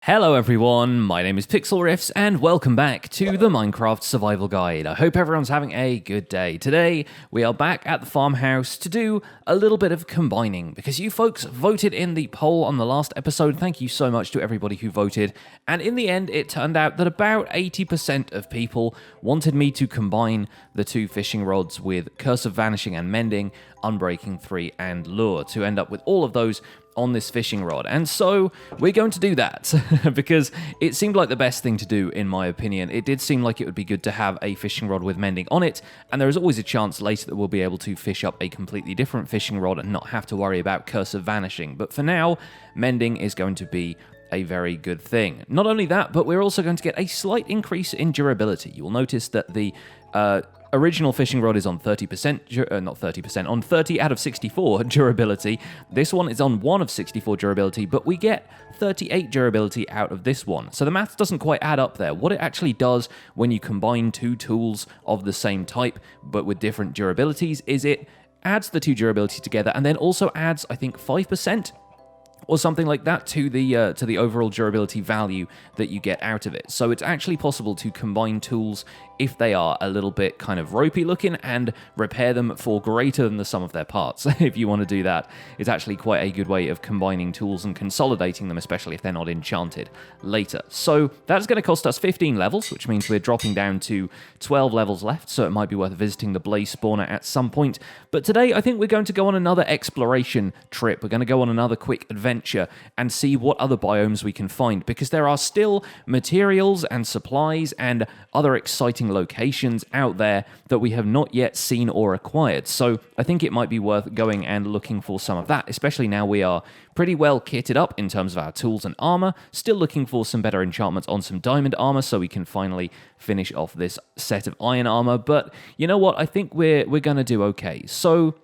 Hello everyone, my name is Pixlriffs and welcome back to the Minecraft Survival Guide. I hope everyone's having a good day. Today, we are back at the farmhouse to do a little bit of combining because you folks voted in the poll on the last episode. Thank you so much to everybody who voted. And in the end, it turned out that about 80% of people wanted me to combine the two fishing rods with Curse of Vanishing and Mending, Unbreaking 3 and Lure to end up with all of those on this fishing rod. And so we're going to do that because it seemed like the best thing to do, in my opinion. It did seem like it would be good to have a fishing rod with mending on it, and there is always a chance later that we'll be able to fish up a completely different fishing rod and not have to worry about Curse of Vanishing. But for now, mending is going to be a very good thing. Not only that, but we're also going to get a slight increase in durability. You will notice that the original fishing rod is on 30%, on 30 out of 64 durability. This one is on 1 of 64 durability, but we get 38 durability out of this one. So the math doesn't quite add up there. What it actually does when you combine two tools of the same type, but with different durabilities, is it adds the two durability together and then also adds, I think, 5% or something like that to the overall durability value that you get out of it. So it's actually possible to combine tools if they are a little bit kind of ropey looking and repair them for greater than the sum of their parts. If you want to do that, it's actually quite a good way of combining tools and consolidating them, especially if they're not enchanted later. So that's going to cost us 15 levels, which means we're dropping down to 12 levels left, so it might be worth visiting the Blaze spawner at some point. But today, I think we're going to go on another exploration trip. We're going to go on another quick adventure and see what other biomes we can find, because there are still materials and supplies and other exciting locations out there that we have not yet seen or acquired. So I think it might be worth going and looking for some of that, especially now we are pretty well kitted up in terms of our tools and armor. Still looking for some better enchantments on some diamond armor so we can finally finish off this set of iron armor. But you know what? I think we're going to do okay. So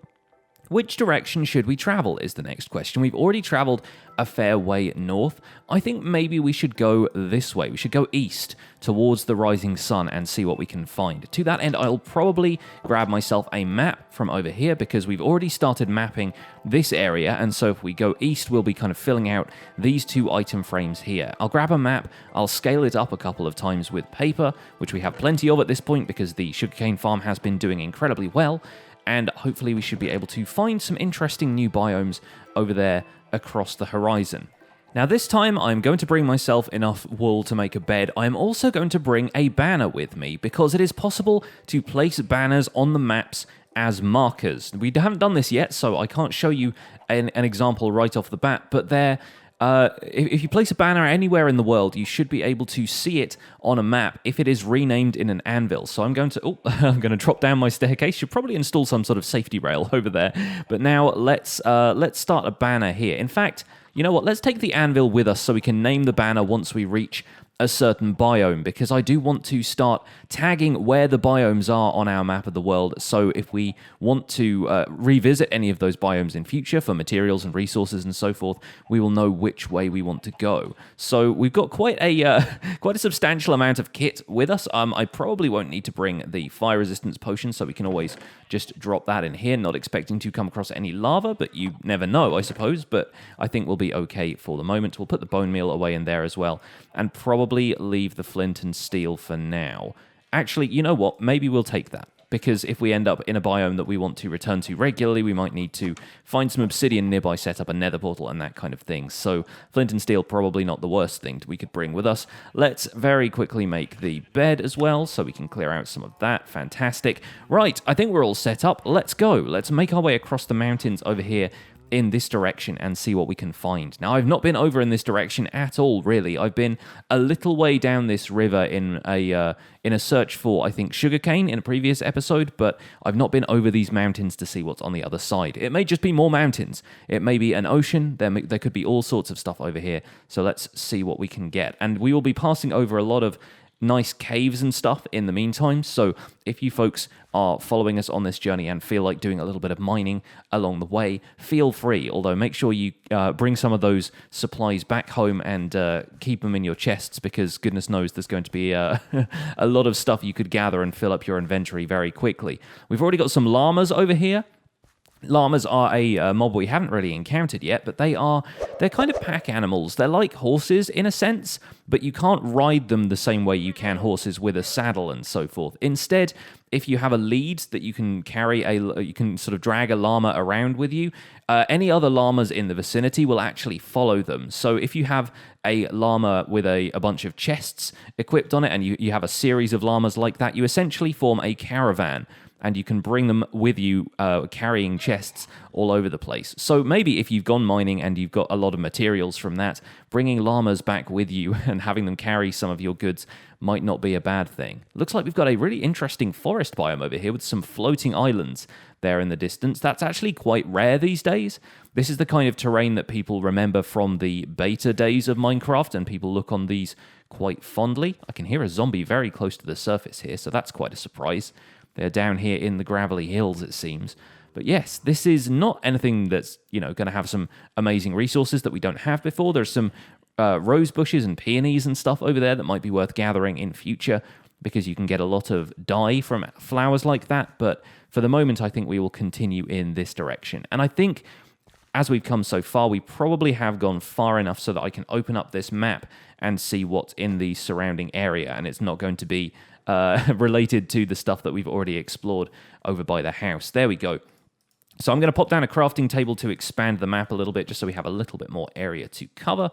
which direction should we travel is the next question. We've already traveled a fair way north. I think maybe we should go this way. We should go east towards the rising sun and see what we can find. To that end, I'll probably grab myself a map from over here because we've already started mapping this area. And so if we go east, we'll be kind of filling out these two item frames here. I'll grab a map. I'll scale it up a couple of times with paper, which we have plenty of at this point because the sugarcane farm has been doing incredibly well. And hopefully we should be able to find some interesting new biomes over there across the horizon. Now this time I'm going to bring myself enough wool to make a bed. I'm also going to bring a banner with me because it is possible to place banners on the maps as markers. We haven't done this yet, so I can't show you an example right off the bat, but they're if you place a banner anywhere in the world, you should be able to see it on a map if it is renamed in an anvil. So I'm going to drop down my staircase. Should probably install some sort of safety rail over there. But now let's start a banner here. In fact, you know what? Let's take the anvil with us so we can name the banner once we reach a certain biome, because I do want to start tagging where the biomes are on our map of the world, so if we want to revisit any of those biomes in future for materials and resources and so forth, we will know which way we want to go. So we've got quite a substantial amount of kit with us. I probably won't need to bring the fire resistance potion, so we can always just drop that in here, not expecting to come across any lava, but you never know, I suppose. But I think we'll be okay for the moment. We'll put the bone meal away in there as well, and probably leave the flint and steel for now. Actually, you know what? Maybe we'll take that, because if we end up in a biome that we want to return to regularly, we might need to find some obsidian nearby, set up a nether portal and that kind of thing. So flint and steel, probably not the worst thing we could bring with us. Let's very quickly make the bed as well, so we can clear out some of that. Fantastic. Right, I think we're all set up. Let's go. Let's make our way across the mountains over here in this direction and see what we can find. Now, I've not been over in this direction at all, really. I've been a little way down this river in a search for, I think, sugarcane in a previous episode, but I've not been over these mountains to see what's on the other side. It may just be more mountains. It may be an ocean. There could be all sorts of stuff over here. So let's see what we can get. And we will be passing over a lot of nice caves and stuff in the meantime, so if you folks are following us on this journey and feel like doing a little bit of mining along the way, feel free, although make sure you bring some of those supplies back home and keep them in your chests, because goodness knows there's going to be a lot of stuff you could gather and fill up your inventory very quickly. We've already got some llamas over here. Llamas are a mob we haven't really encountered yet, but they're kind of pack animals. They're like horses in a sense, but you can't ride them the same way you can horses with a saddle and so forth. Instead, if you have a lead that you can carry, you can sort of drag a llama around with you, any other llamas in the vicinity will actually follow them. So if you have a llama with a bunch of chests equipped on it, and you have a series of llamas like that, you essentially form a caravan, and you can bring them with you carrying chests all over the place. So maybe if you've gone mining and you've got a lot of materials from that, bringing llamas back with you and having them carry some of your goods might not be a bad thing. Looks like we've got a really interesting forest biome over here with some floating islands there in the distance. That's actually quite rare these days. This is the kind of terrain that people remember from the beta days of Minecraft, and people look on these quite fondly. I can hear a zombie very close to the surface here, so that's quite a surprise. They're down here in the gravelly hills, it seems. But yes, this is not anything that's, going to have some amazing resources that we don't have before. There's some rose bushes and peonies and stuff over there that might be worth gathering in future, because you can get a lot of dye from flowers like that. But for the moment, I think we will continue in this direction. And I think as we've come so far, we probably have gone far enough so that I can open up this map and see what's in the surrounding area. And it's not going to be related to the stuff that we've already explored over by the house. There we go. So I'm going to pop down a crafting table to expand the map a little bit, just so we have a little bit more area to cover.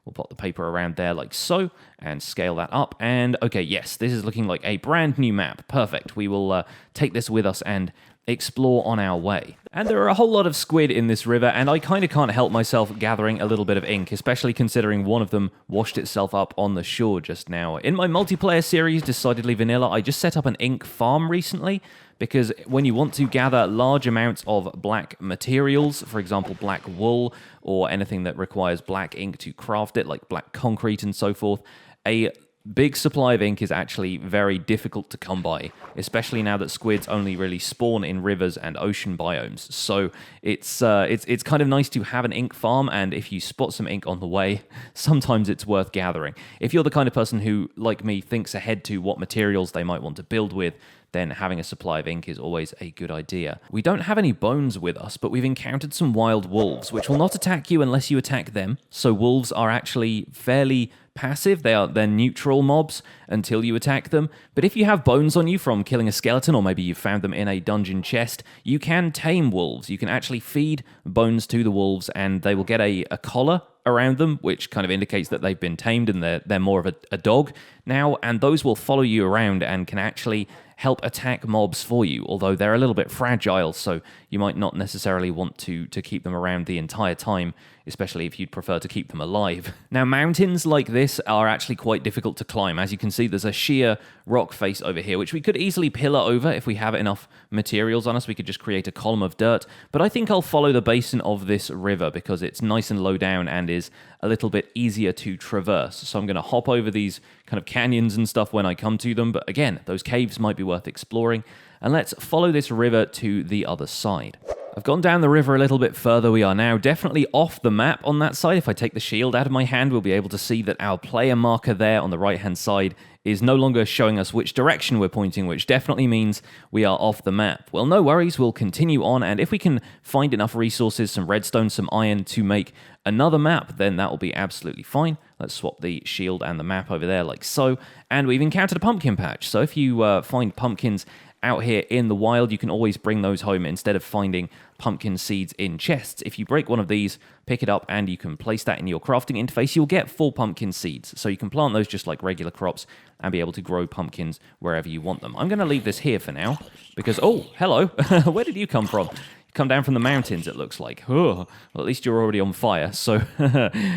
We'll pop the paper around there like so, and scale that up. And okay, yes, this is looking like a brand new map. Perfect. We will take this with us and explore on our way. And there are a whole lot of squid in this river, and I kind of can't help myself gathering a little bit of ink, especially considering one of them washed itself up on the shore just now. In my multiplayer series, Decidedly Vanilla, I just set up an ink farm recently, because when you want to gather large amounts of black materials, for example, black wool, or anything that requires black ink to craft it, like black concrete and so forth, a big supply of ink is actually very difficult to come by, especially now that squids only really spawn in rivers and ocean biomes. So it's kind of nice to have an ink farm, and if you spot some ink on the way, sometimes it's worth gathering. If you're the kind of person who, like me, thinks ahead to what materials they might want to build with, then having a supply of ink is always a good idea. We don't have any bones with us, but we've encountered some wild wolves, which will not attack you unless you attack them. So wolves are actually fairly passive. They're neutral mobs until you attack them. But if you have bones on you from killing a skeleton, or maybe you found them in a dungeon chest, you can tame wolves. You can actually feed bones to the wolves, and they will get a collar around them, which kind of indicates that they've been tamed and they're more of a dog now, and those will follow you around and can actually help attack mobs for you, although they're a little bit fragile, so you might not necessarily want to keep them around the entire time, especially if you'd prefer to keep them alive. Now, mountains like this are actually quite difficult to climb. As you can see, there's a sheer rock face over here, which we could easily pillar over if we have enough materials on us. We could just create a column of dirt, but I think I'll follow the basin of this river because it's nice and low down and is a little bit easier to traverse. So I'm going to hop over these kind of canyons and stuff when I come to them, but again, those caves might be worth exploring, and let's follow this river to the other side. I've gone down the river a little bit further. We are now definitely off the map on that side. If I take the shield out of my hand, we'll be able to see that our player marker there on the right-hand side is no longer showing us which direction we're pointing, which definitely means we are off the map. Well, no worries, we'll continue on, and if we can find enough resources, some redstone, some iron to make another map, then that will be absolutely fine. Let's swap the shield and the map over there like so, and we've encountered a pumpkin patch. So if you find pumpkins out here in the wild, you can always bring those home instead of finding pumpkin seeds in chests. If you break one of these, pick it up, and you can place that in your crafting interface, you'll get 4 pumpkin seeds. So you can plant those just like regular crops and be able to grow pumpkins wherever you want them. I'm going to leave this here for now because, oh, hello, where did you come from? You come down from the mountains, it looks like. Oh, well, at least you're already on fire, so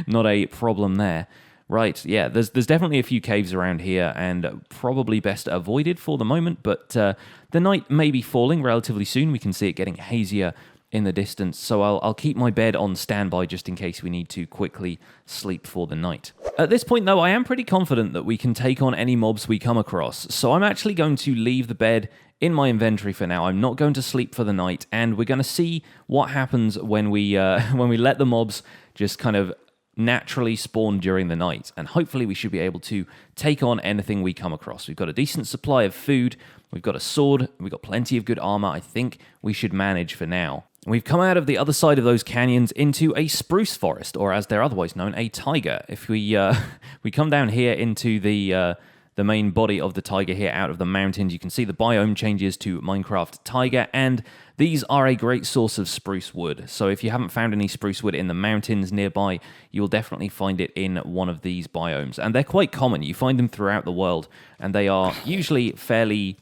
not a problem there. Right, yeah, there's definitely a few caves around here, and probably best avoided for the moment, but the night may be falling relatively soon. We can see it getting hazier in the distance, so I'll keep my bed on standby just in case we need to quickly sleep for the night. At this point, though, I am pretty confident that we can take on any mobs we come across, so I'm actually going to leave the bed in my inventory for now. I'm not going to sleep for the night, and we're going to see what happens when we let the mobs just kind of naturally spawn during the night, and hopefully we should be able to take on anything we come across. We've got a decent supply of food, we've got a sword, we've got plenty of good armor. I think we should manage for now. We've come out of the other side of those canyons into a spruce forest, or as they're otherwise known, a taiga. If we we come down here into the main body of the taiga here out of the mountains, you can see the biome changes to Minecraft Taiga, and these are a great source of spruce wood. So if you haven't found any spruce wood in the mountains nearby, you'll definitely find it in one of these biomes. And they're quite common. You find them throughout the world, and they are usually fairly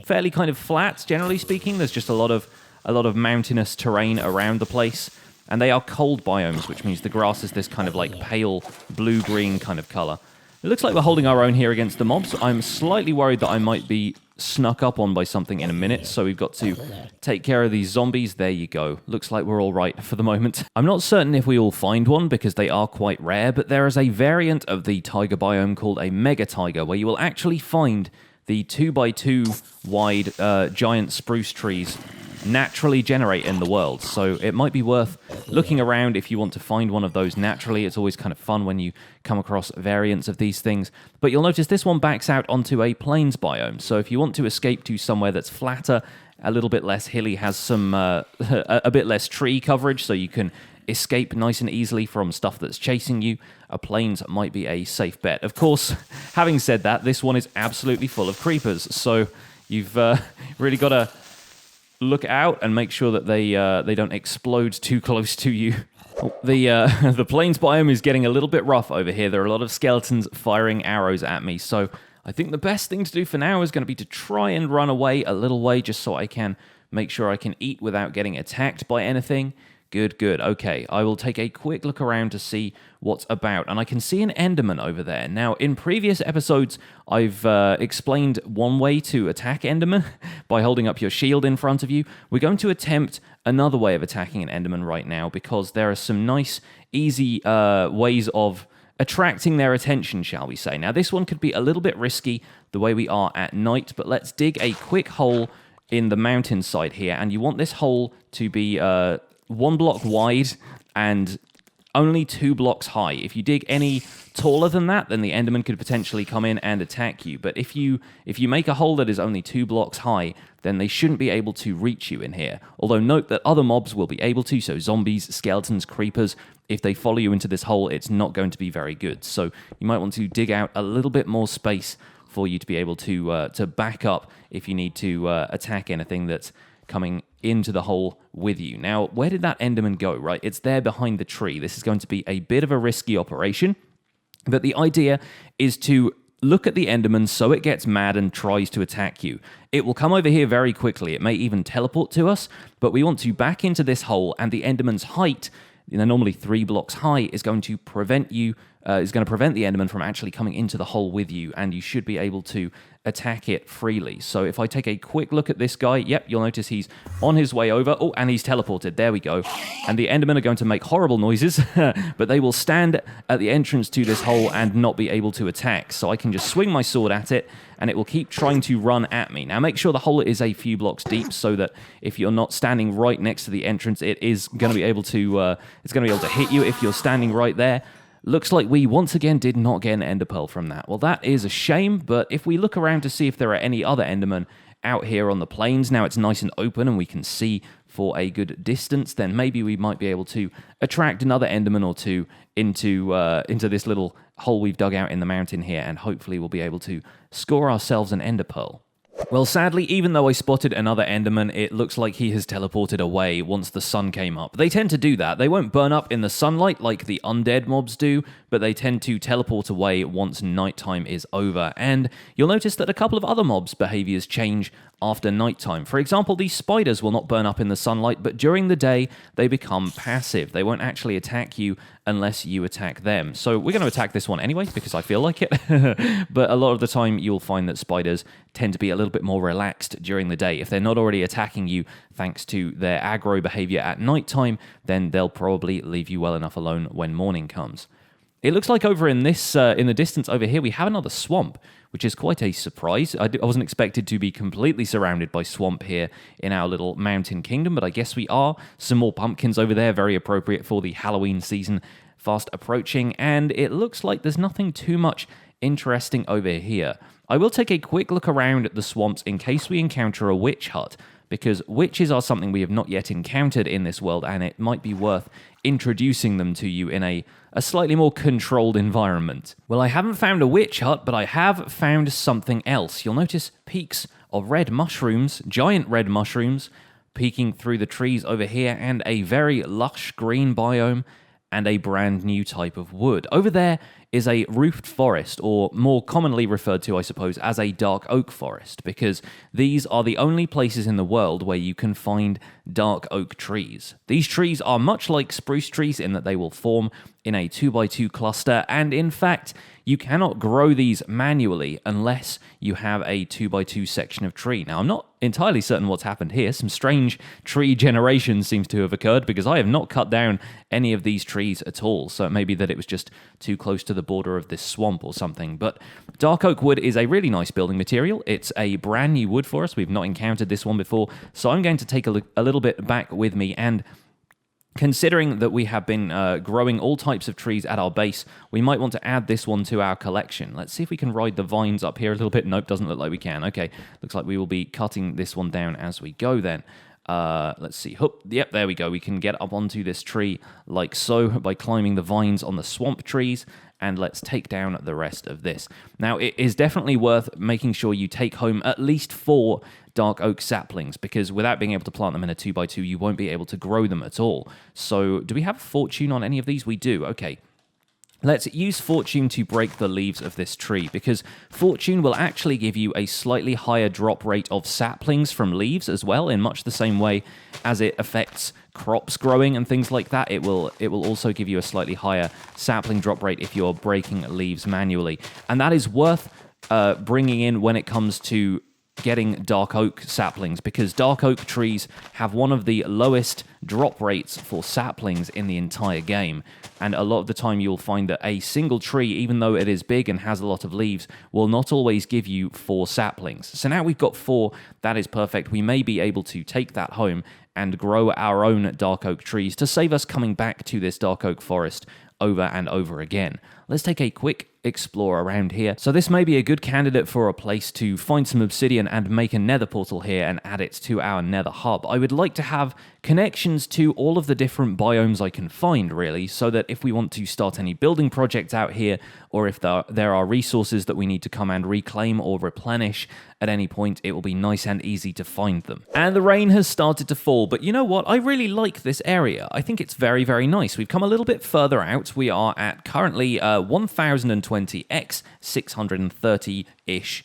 kind of flat, generally speaking. There's just a lot of mountainous terrain around the place. And they are cold biomes, which means the grass is this kind of like pale blue-green kind of color. It looks like we're holding our own here against the mobs. I'm slightly worried that I might be snuck up on by something in a minute, so we've got to take care of these zombies. There you go. Looks like we're all right for the moment. I'm not certain if we will find one because they are quite rare, but there is a variant of the taiga biome called a mega taiga where you will actually find the 2x2 wide giant spruce trees naturally generate in the world. So it might be worth looking around if you want to find one of those naturally. It's always kind of fun when you come across variants of these things. But you'll notice this one backs out onto a plains biome. So if you want to escape to somewhere that's flatter, a little bit less hilly, has some a bit less tree coverage, so you can escape nice and easily from stuff that's chasing you, a plains might be a safe bet. Of course, having said that, this one is absolutely full of creepers. So you've really got to look out and make sure that they don't explode too close to you. The plains biome is getting a little bit rough over here. There are a lot of skeletons firing arrows at me, so I think the best thing to do for now is going to be to try and run away a little way just so I can make sure I can eat without getting attacked by anything. Good. Okay, I will take a quick look around to see what's about. And I can see an Enderman over there. Now, in previous episodes, I've explained one way to attack Enderman by holding up your shield in front of you. We're going to attempt another way of attacking an Enderman right now because there are some nice, easy ways of attracting their attention, shall we say. Now, this one could be a little bit risky the way we are at night, but let's dig a quick hole in the mountainside here. And you want this hole to be 1 block wide and only 2 blocks high. If you dig any taller than that, then the Enderman could potentially come in and attack you. But if you make a hole that is only 2 blocks high, then they shouldn't be able to reach you in here. Although note that other mobs will be able to, so zombies, skeletons, creepers. If they follow you into this hole, it's not going to be very good. So you might want to dig out a little bit more space for you to be able to back up if you need to attack anything that's coming into the hole with you. Now, where did that Enderman go, right? It's there behind the tree. This is going to be a bit of a risky operation, but the idea is to look at the Enderman so it gets mad and tries to attack you. It will come over here very quickly. It may even teleport to us, but we want to back into this hole, and the Enderman's height, normally 3 blocks high, is going to prevent the Enderman from actually coming into the hole with you, and you should be able to attack it freely. So if I take a quick look at this guy, yep, you'll notice he's on his way over. Oh, and he's teleported. There we go. And the Endermen are going to make horrible noises, but they will stand at the entrance to this hole and not be able to attack. So I can just swing my sword at it, and it will keep trying to run at me. Now, make sure the hole is a few blocks deep so that if you're not standing right next to the entrance, it is going to be able to hit you if you're standing right there. Looks like we once again did not get an ender pearl from that. Well, that is a shame, but if we look around to see if there are any other endermen out here on the plains, now it's nice and open and we can see for a good distance, then maybe we might be able to attract another enderman or two into this little hole we've dug out in the mountain here, and hopefully we'll be able to score ourselves an ender pearl. Well, sadly, even though I spotted another Enderman, it looks like he has teleported away once the sun came up. They tend to do that. They won't burn up in the sunlight like the undead mobs do, but they tend to teleport away once nighttime is over. And you'll notice that a couple of other mobs' behaviors change after nighttime. For example, these spiders will not burn up in the sunlight, but during the day, they become passive. They won't actually attack you unless you attack them. So we're going to attack this one anyway, because I feel like it. But a lot of the time, you'll find that spiders tend to be a little bit more relaxed during the day. If they're not already attacking you thanks to their aggro behavior at nighttime, then they'll probably leave you well enough alone when morning comes. It looks like over in the distance over here, we have another swamp, which is quite a surprise. I wasn't expected to be completely surrounded by swamp here in our little mountain kingdom, but I guess we are. Some more pumpkins over there, very appropriate for the Halloween season fast approaching, and it looks like there's nothing too much interesting over here. I will take a quick look around the swamps in case we encounter a witch hut, because witches are something we have not yet encountered in this world, and it might be worth introducing them to you in a slightly more controlled environment. Well, I haven't found a witch hut, but I have found something else. You'll notice peaks of red mushrooms, giant red mushrooms, peeking through the trees over here, and a very lush green biome, and a brand new type of wood. Over there is a roofed forest, or more commonly referred to, I suppose, as a dark oak forest, because these are the only places in the world where you can find dark oak trees. These trees are much like spruce trees in that they will form in a 2x2 cluster, and in fact, you cannot grow these manually unless you have a 2x2 section of tree. Now, I'm not entirely certain what's happened here. Some strange tree generation seems to have occurred because I have not cut down any of these trees at all. So it may be that it was just too close to the border of this swamp or something. But dark oak wood is a really nice building material. It's a brand new wood for us. We've not encountered this one before. So I'm going to take a little bit back with me, and considering that we have been growing all types of trees at our base, we might want to add this one to our collection. Let's see if we can ride the vines up here a little bit. Nope, doesn't look like we can. Okay, looks like we will be cutting this one down as we go then. Let's see. Yep, there we go. We can get up onto this tree like so by climbing the vines on the swamp trees. And let's take down the rest of this. Now, it is definitely worth making sure you take home at least 4 dark oak saplings, because without being able to plant them in a 2x2, you won't be able to grow them at all. So, do we have fortune on any of these? We do. Okay. Let's use fortune to break the leaves of this tree, because fortune will actually give you a slightly higher drop rate of saplings from leaves as well, in much the same way as it affects crops growing and things like that. It will also give you a slightly higher sapling drop rate if you're breaking leaves manually. And that is worth bringing in when it comes to getting dark oak saplings, because dark oak trees have one of the lowest drop rates for saplings in the entire game, and a lot of the time you'll find that a single tree, even though it is big and has a lot of leaves, will not always give you 4 saplings. So now we've got 4, that is perfect. We may be able to take that home and grow our own dark oak trees to save us coming back to this dark oak forest over and over again. Let's take a quick explore around here. So this may be a good candidate for a place to find some obsidian and make a nether portal here and add it to our nether hub. I would like to have connections to all of the different biomes I can find, really, so that if we want to start any building projects out here, or if there are resources that we need to come and reclaim or replenish at any point, it will be nice and easy to find them. And the rain has started to fall, but you know what? I really like this area. I think it's very, very nice. We've come a little bit further out. We are at currently 1020x 630-ish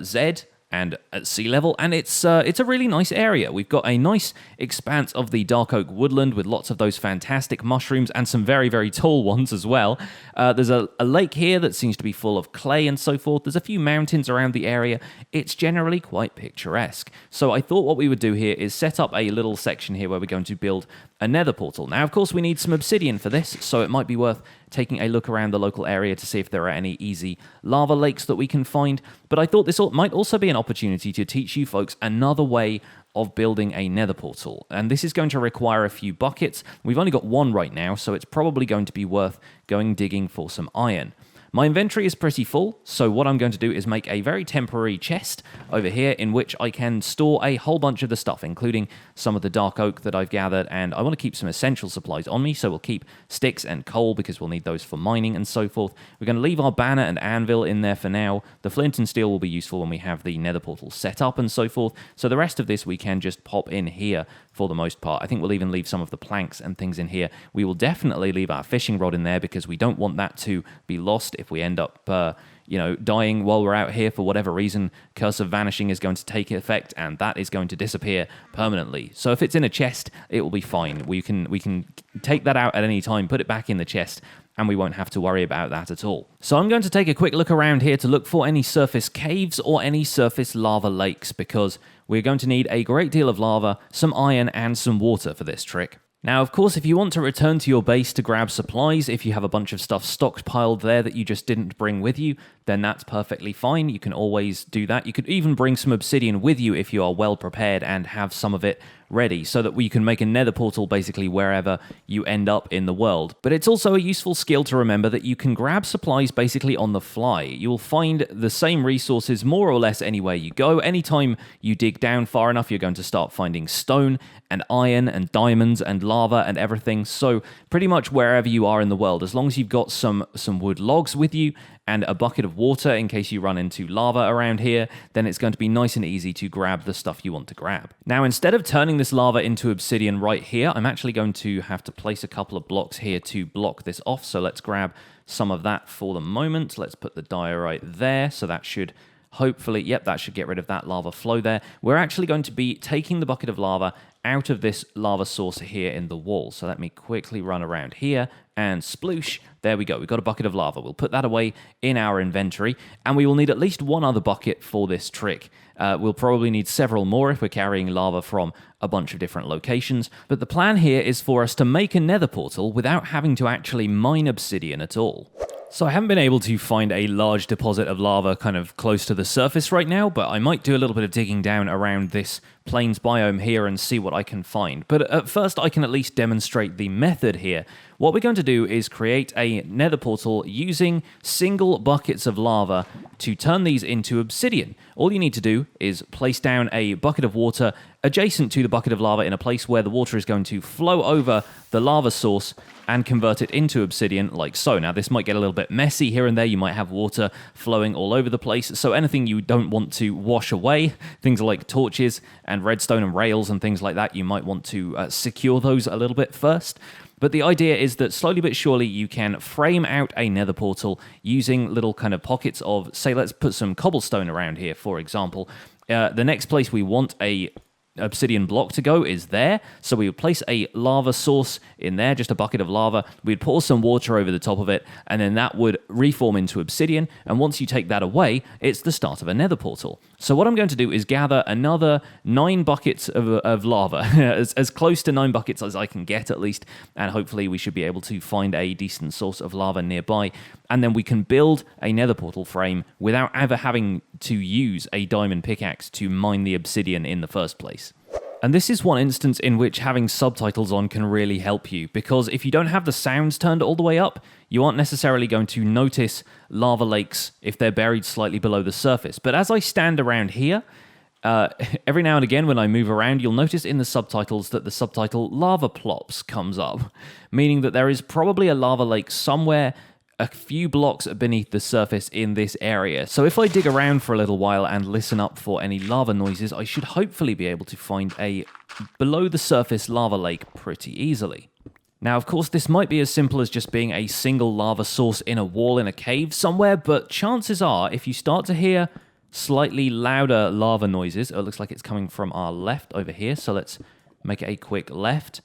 Z and at sea level, and it's a really nice area. We've got a nice expanse of the dark oak woodland with lots of those fantastic mushrooms and some very, very tall ones as well. There's a lake here that seems to be full of clay and so forth. There's a few mountains around the area. It's generally quite picturesque. So I thought what we would do here is set up a little section here where we're going to build a nether portal. Now, of course, we need some obsidian for this, so it might be worth taking a look around the local area to see if there are any easy lava lakes that we can find. But I thought this might also be an opportunity to teach you folks another way of building a nether portal. And this is going to require a few buckets. We've only got 1 right now, so it's probably going to be worth going digging for some iron. My inventory is pretty full, so what I'm going to do is make a very temporary chest over here in which I can store a whole bunch of the stuff, including some of the dark oak that I've gathered, and I want to keep some essential supplies on me, so we'll keep sticks and coal because we'll need those for mining and so forth. We're going to leave our banner and anvil in there for now. The flint and steel will be useful when we have the nether portal set up and so forth, so the rest of this we can just pop in here for the most part. I think we'll even leave some of the planks and things in here. We will definitely leave our fishing rod in there because we don't want that to be lost if we end up, dying while we're out here for whatever reason. Curse of Vanishing is going to take effect, and that is going to disappear permanently. So if it's in a chest, it will be fine. We can take that out at any time, put it back in the chest, and we won't have to worry about that at all. So I'm going to take a quick look around here to look for any surface caves or any surface lava lakes, because we're going to need a great deal of lava, some iron, and some water for this trick. Now, of course, if you want to return to your base to grab supplies, if you have a bunch of stuff stockpiled there that you just didn't bring with you, then that's perfectly fine. You can always do that. You could even bring some obsidian with you if you are well prepared and have some of it ready, so that you can make a nether portal basically wherever you end up in the world. But it's also a useful skill to remember that you can grab supplies basically on the fly. You'll find the same resources more or less anywhere you go. Anytime you dig down far enough, you're going to start finding stone and iron and diamonds and lava and everything. So pretty much wherever you are in the world, as long as you've got some wood logs with you and a bucket of water in case you run into lava around here, then it's going to be nice and easy to grab the stuff you want to grab. Now, instead of turning this lava into obsidian right here, I'm actually going to have to place a couple of blocks here to block this off. So let's grab some of that for the moment. Let's put the diorite there. So that should hopefully, yep, that should get rid of that lava flow there. We're actually going to be taking the bucket of lava out of this lava source here in the wall. So let me quickly run around here and sploosh. There we go. We've got a bucket of lava. We'll put that away in our inventory, and we will need at least one other bucket for this trick. We'll probably need several more if we're carrying lava from a bunch of different locations, but the plan here is for us to make a nether portal without having to actually mine obsidian at all. So I haven't been able to find a large deposit of lava kind of close to the surface right now, but I might do a little bit of digging down around this plains biome here and see what I can find. But at first I can at least demonstrate the method here. What we're going to do is create a nether portal using single buckets of lava to turn these into obsidian. All you need to do is place down a bucket of water adjacent to the bucket of lava in a place where the water is going to flow over the lava source and convert it into obsidian like so. Now, this might get a little bit messy here and there. You might have water flowing all over the place. So anything you don't want to wash away, things like torches and redstone and rails and things like that, you might want to secure those a little bit first. But the idea is that slowly but surely you can frame out a nether portal using little kind of pockets of, say, let's put some cobblestone around here, for example. The next place we want a obsidian block to go is there, so we would place a lava source in there, just a bucket of lava. We'd pour some water over the top of it, and then that would reform into obsidian, and once you take that away, it's the start of a nether portal. So what I'm going to do is gather another 9 buckets of lava, as close to 9 buckets as I can get at least, and hopefully we should be able to find a decent source of lava nearby, and then we can build a nether portal frame without ever having to use a diamond pickaxe to mine the obsidian in the first place. And this is one instance in which having subtitles on can really help you, because if you don't have the sounds turned all the way up, you aren't necessarily going to notice lava lakes if they're buried slightly below the surface. But as I stand around here, every now and again when I move around, you'll notice in the subtitles that the subtitle lava plops comes up, meaning that there is probably a lava lake somewhere a few blocks beneath the surface in this area. So if I dig around for a little while and listen up for any lava noises, I should hopefully be able to find a below the surface lava lake pretty easily. Now, of course, this might be as simple as just being a single lava source in a wall in a cave somewhere, but chances are if you start to hear slightly louder lava noises, it looks like it's coming from our left over here, so let's make a quick left.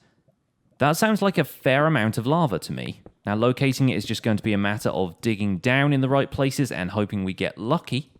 That sounds like a fair amount of lava to me. Now, locating it is just going to be a matter of digging down in the right places and hoping we get lucky.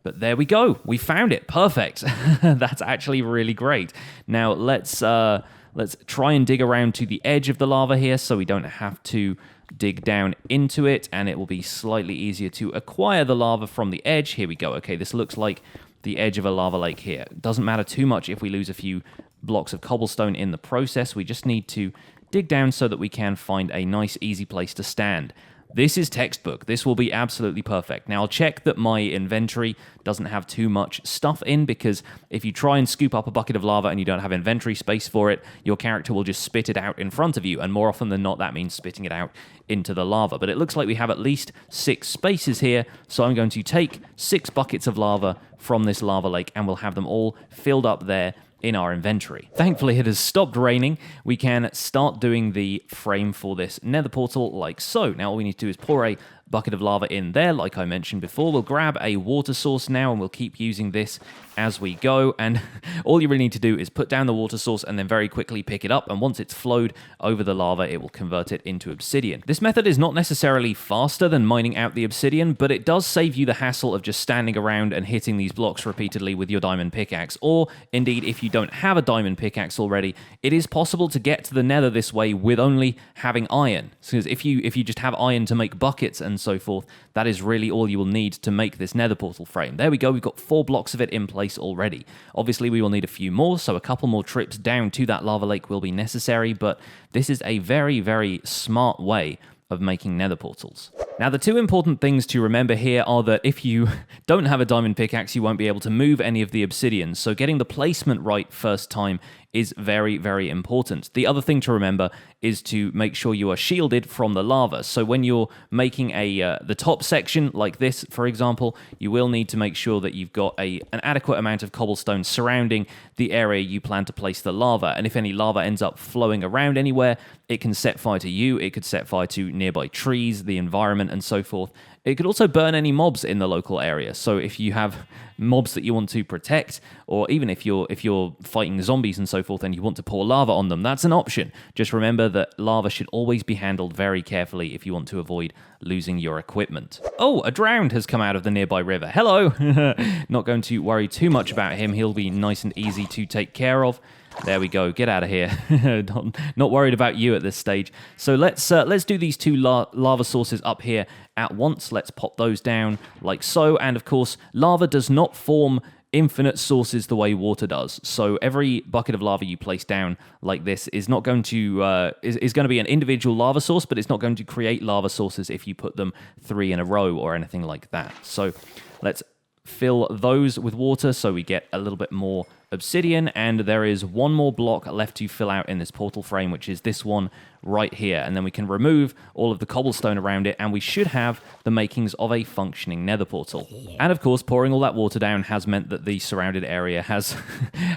But there we go. We found it. Perfect. That's actually really great. Now, let's try and dig around to the edge of the lava here so we don't have to dig down into it, and it will be slightly easier to acquire the lava from the edge. Here we go. Okay, this looks like the edge of a lava lake here. It doesn't matter too much if we lose a few blocks of cobblestone in the process. We just need to dig down so that we can find a nice, easy place to stand. This is textbook. This will be absolutely perfect. Now, I'll check that my inventory doesn't have too much stuff in, because if you try and scoop up a bucket of lava and you don't have inventory space for it, your character will just spit it out in front of you, and more often than not, that means spitting it out into the lava. But it looks like we have at least 6 spaces here, so I'm going to take 6 buckets of lava from this lava lake, and we'll have them all filled up there in our inventory. Thankfully, it has stopped raining. We can start doing the frame for this nether portal like so. Now, all we need to do is pour a bucket of lava in there, like I mentioned before. We'll grab a water source now, and we'll keep using this as we go. And all you really need to do is put down the water source and then very quickly pick it up. And once it's flowed over the lava, it will convert it into obsidian. This method is not necessarily faster than mining out the obsidian, but it does save you the hassle of just standing around and hitting these blocks repeatedly with your diamond pickaxe. Or indeed, if you don't have a diamond pickaxe already, it is possible to get to the nether this way with only having iron. Because if you just have iron to make buckets and so forth, that is really all you will need to make this nether portal frame. There we go, we've got 4 blocks of it in place already. Obviously, we will need a few more, so a couple more trips down to that lava lake will be necessary, but this is a very, very smart way of making nether portals. Now, the 2 important things to remember here are that if you don't have a diamond pickaxe, you won't be able to move any of the obsidian, so getting the placement right first time is very, very important. The other thing to remember is to make sure you are shielded from the lava. So when you're making the top section like this, for example, you will need to make sure that you've got an adequate amount of cobblestone surrounding the area you plan to place the lava. And if any lava ends up flowing around anywhere, it can set fire to you, it could set fire to nearby trees, the environment, and so forth. It could also burn any mobs in the local area. So if you have mobs that you want to protect, or even if you're fighting zombies and so forth and you want to pour lava on them, that's an option. Just remember that lava should always be handled very carefully if you want to avoid losing your equipment. Oh, a drowned has come out of the nearby river. Hello! Not going to worry too much about him. He'll be nice and easy to take care of. There we go. Get out of here. Not worried about you at this stage. So let's do these 2 lava sources up here at once. Let's pop those down like so. And of course, lava does not form infinite sources the way water does. So every bucket of lava you place down like this is not going to is going to be an individual lava source, but it's not going to create lava sources if you put them 3 in a row or anything like that. So let's fill those with water so we get a little bit more obsidian, and there is 1 more block left to fill out in this portal frame, which is this one right here, and then we can remove all of the cobblestone around it, and we should have the makings of a functioning nether portal. And of course, pouring all that water down has meant that the surrounded area has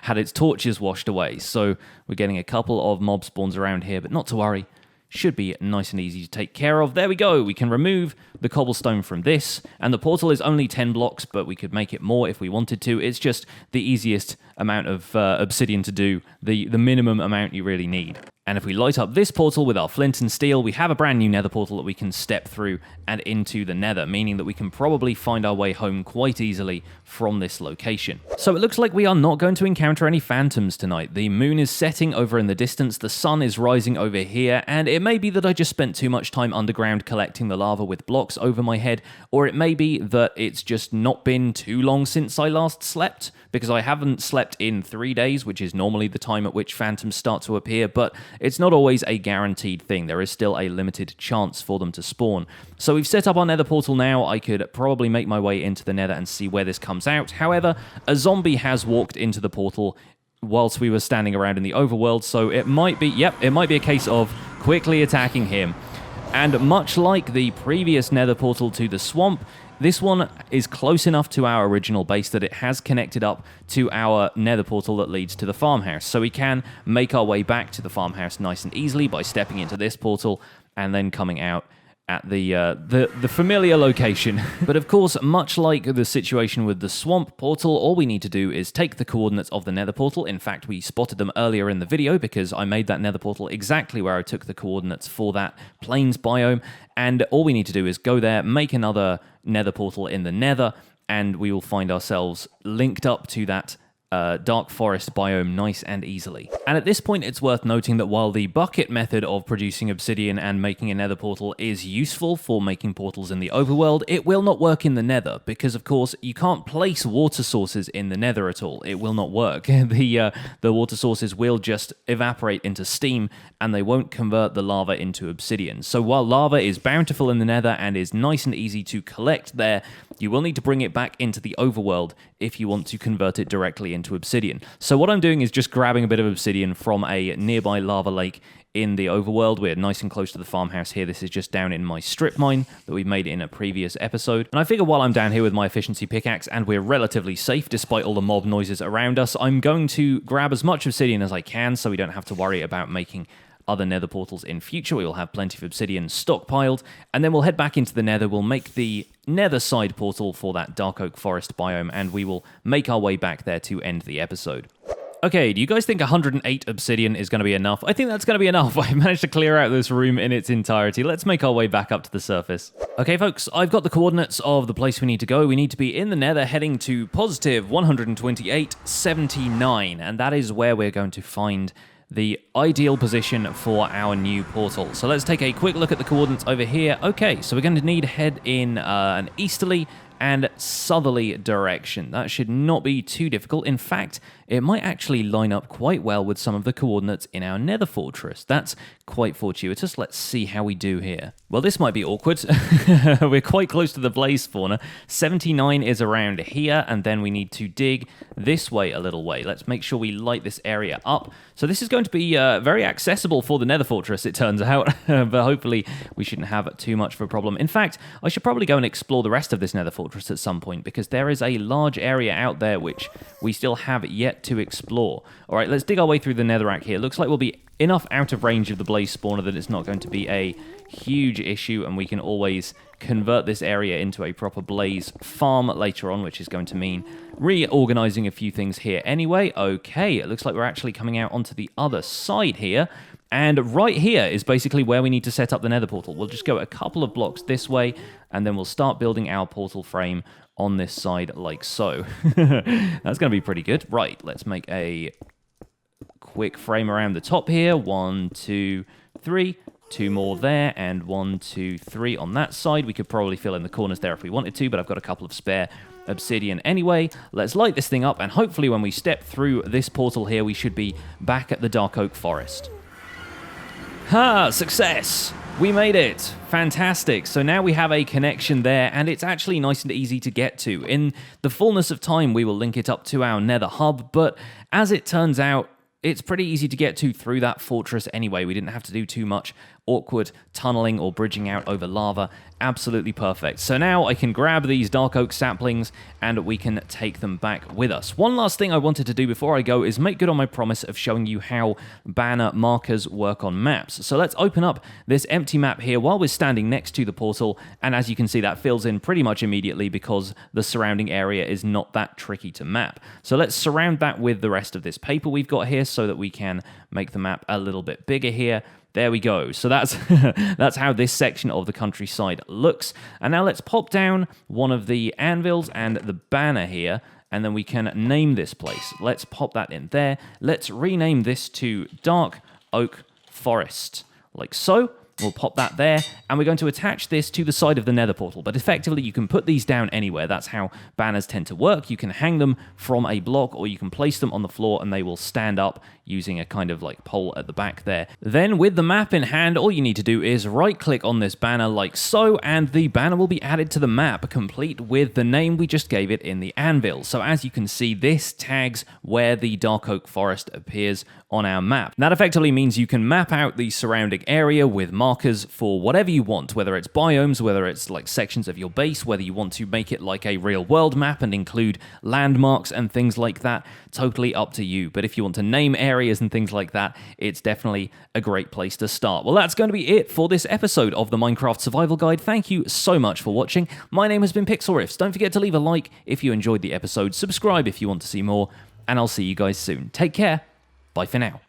had its torches washed away, so we're getting a couple of mob spawns around here, but not to worry. Should be nice and easy to take care of. There we go. We can remove the cobblestone from this, and the portal is only 10 blocks, but we could make it more if we wanted to. It's just the easiest amount of obsidian to do, the minimum amount you really need. And if we light up this portal with our flint and steel, we have a brand new nether portal that we can step through and into the nether, meaning that we can probably find our way home quite easily from this location. So it looks like we are not going to encounter any phantoms tonight. The moon is setting over in the distance, the sun is rising over here, and it may be that I just spent too much time underground collecting the lava with blocks over my head, or it may be that it's just not been too long since I last slept, because I haven't slept in 3 days, which is normally the time at which phantoms start to appear, but it's not always a guaranteed thing. There is still a limited chance for them to spawn. So we've set up our nether portal now. I could probably make my way into the nether and see where this comes out. However, a zombie has walked into the portal whilst we were standing around in the overworld, so it might be a case of quickly attacking him. And much like the previous nether portal to the swamp, this one is close enough to our original base that it has connected up to our nether portal that leads to the farmhouse. So we can make our way back to the farmhouse nice and easily by stepping into this portal and then coming out at the familiar location. But of course, much like the situation with the swamp portal, all we need to do is take the coordinates of the nether portal. In fact, we spotted them earlier in the video because I made that nether portal exactly where I took the coordinates for that plains biome. And all we need to do is go there, make another nether portal in the nether, and we will find ourselves linked up to that dark forest biome nice and easily. And at this point, it's worth noting that while the bucket method of producing obsidian and making a nether portal is useful for making portals in the overworld, it will not work in the nether because, of course, you can't place water sources in the nether at all. It will not work. The water sources will just evaporate into steam and they won't convert the lava into obsidian. So while lava is bountiful in the nether and is nice and easy to collect there, you will need to bring it back into the overworld if you want to convert it directly into obsidian. So what I'm doing is just grabbing a bit of obsidian from a nearby lava lake in the overworld. We're nice and close to the farmhouse here. This is just down in my strip mine that we made in a previous episode. And I figure while I'm down here with my efficiency pickaxe and we're relatively safe despite all the mob noises around us, I'm going to grab as much obsidian as I can so we don't have to worry about making other nether portals in future. We will have plenty of obsidian stockpiled, and then we'll head back into the nether. We'll make the nether side portal for that dark oak forest biome, and we will make our way back there to end the episode. Okay, do you guys think 108 obsidian is going to be enough? I think that's going to be enough. I managed to clear out this room in its entirety. Let's make our way back up to the surface. Okay, folks, I've got the coordinates of the place we need to go. We need to be in the nether heading to positive 128.79, and that is where we're going to find the ideal position for our new portal. So let's take a quick look at the coordinates over here. Okay, so we're going to need to head in an easterly and southerly direction. That should not be too difficult. In fact, it might actually line up quite well with some of the coordinates in our nether fortress. That's quite fortuitous. Let's see how we do here. Well, this might be awkward. We're quite close to the blaze spawner. 79 is around here, and then we need to dig this way a little way. Let's make sure we light this area up. So this is going to be very accessible for the nether fortress, it turns out, but hopefully we shouldn't have too much of a problem. In fact, I should probably go and explore the rest of this nether fortress at some point, because there is a large area out there which we still have yet to explore. All right, let's dig our way through the netherrack here. Looks like we'll be enough out of range of the blaze spawner that it's not going to be a huge issue, and we can always convert this area into a proper blaze farm later on, which is going to mean reorganizing a few things here anyway. Okay, it looks like we're actually coming out onto the other side here, and right here is basically where we need to set up the nether portal. We'll just go a couple of blocks this way, and then we'll start building our portal frame on this side like so. That's going to be pretty good. Right, let's make a quick frame around the top here. 1, 2, 3. 2 more there, and 1, 2, 3 on that side. We could probably fill in the corners there if we wanted to, but I've got a couple of spare obsidian anyway. Let's light this thing up, and hopefully when we step through this portal here, we should be back at the dark oak forest. Ha! Success! We made it! Fantastic. So now we have a connection there, and it's actually nice and easy to get to. In the fullness of time, we will link it up to our nether hub, but as it turns out, it's pretty easy to get to through that fortress anyway. We didn't have to do too much awkward tunneling or bridging out over lava. Absolutely perfect. So now I can grab these dark oak saplings and we can take them back with us. One last thing I wanted to do before I go is make good on my promise of showing you how banner markers work on maps. So let's open up this empty map here while we're standing next to the portal, and as you can see, that fills in pretty much immediately because the surrounding area is not that tricky to map. So let's surround that with the rest of this paper we've got here so that we can make the map a little bit bigger here. There we go. So that's that's how this section of the countryside looks. And now let's pop down one of the anvils and the banner here, and then we can name this place. Let's pop that in there. Let's rename this to Dark Oak Forest, like so. We'll pop that there, and we're going to attach this to the side of the nether portal. But effectively, you can put these down anywhere. That's how banners tend to work. You can hang them from a block, or you can place them on the floor, and they will stand up using a kind of like pole at the back there. Then, with the map in hand, all you need to do is right-click on this banner like so, and the banner will be added to the map, complete with the name we just gave it in the anvil. So as you can see, this tags where the Dark Oak Forest appears on our map. That effectively means you can map out the surrounding area with markers for whatever you want, whether it's biomes, whether it's like sections of your base, whether you want to make it like a real world map and include landmarks and things like that, totally up to you. But if you want to name areas and things like that, it's definitely a great place to start. Well, that's going to be it for this episode of the Minecraft Survival Guide. Thank you so much for watching. My name has been Pixlriffs. Don't forget to leave a like if you enjoyed the episode, subscribe if you want to see more, and I'll see you guys soon. Take care. Bye for now.